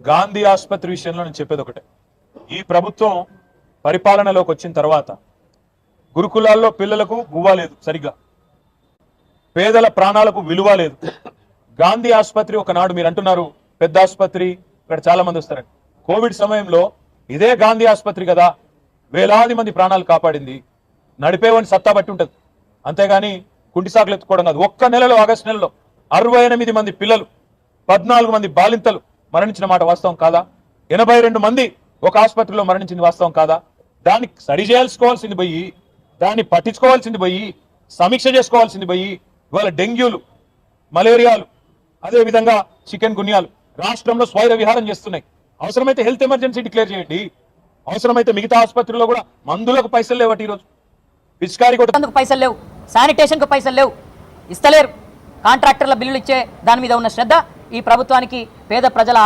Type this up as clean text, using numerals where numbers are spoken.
గాంధీ ఆసుపత్రి విషయంలో నేను చెప్పేది ఒకటే, ఈ ప్రభుత్వం పరిపాలనలోకి వచ్చిన తర్వాత గురుకులాల్లో పిల్లలకు గువ్వ లేదు, సరిగ్గా పేదల ప్రాణాలకు విలువ లేదు. గాంధీ ఆసుపత్రి ఒకనాడు మీరు అంటున్నారు పెద్ద ఆసుపత్రి, ఇక్కడ చాలా మంది వస్తారని. కోవిడ్ సమయంలో ఇదే గాంధీ ఆసుపత్రి కదా వేలాది మంది ప్రాణాలు కాపాడింది. నడిపేవని సత్తా బట్టి ఉంటుంది, అంతేగాని కుంటిసాకులు ఎత్తుకోవడం కాదు. ఒక్క నెలలో ఆగస్టు నెలలో 68 మంది పిల్లలు, 14 మంది బాలింతలు మరణించిన మాట వాస్తవం కాదా? 82 మంది ఒక ఆసుపత్రిలో మరణించింది వాస్తవం కాదా? దాన్ని సరి చేసుకోవాల్సింది పోయి, దాన్ని పట్టించుకోవాల్సింది పోయి, సమీక్ష చేసుకోవాల్సింది పోయి ఇవాళ డెంగ్యూలు, మలేరియాలు, అదే విధంగా చికెన్ గున్యాలు రాష్ట్రంలో స్వైర విహారం చేస్తున్నాయి. అవసరమైతే హెల్త్ ఎమర్జెన్సీ డిక్లేర్ చేయండి. అవసరమైతే మిగతా ఆసుపత్రుల్లో కూడా మందులకు పైసలు లేవటి, ఈరోజు పిచికారి కొట్టేందుకు పైసలు లేవు, శానిటేషన్కు పైసలు లేవు, ఇస్తలేరు. కాంట్రాక్టర్ల బిల్లులు ఇచ్చే దాని మీద ఉన్న శ్రద్ధ ఈ ప్రభుత్వానికి పేద ప్రజల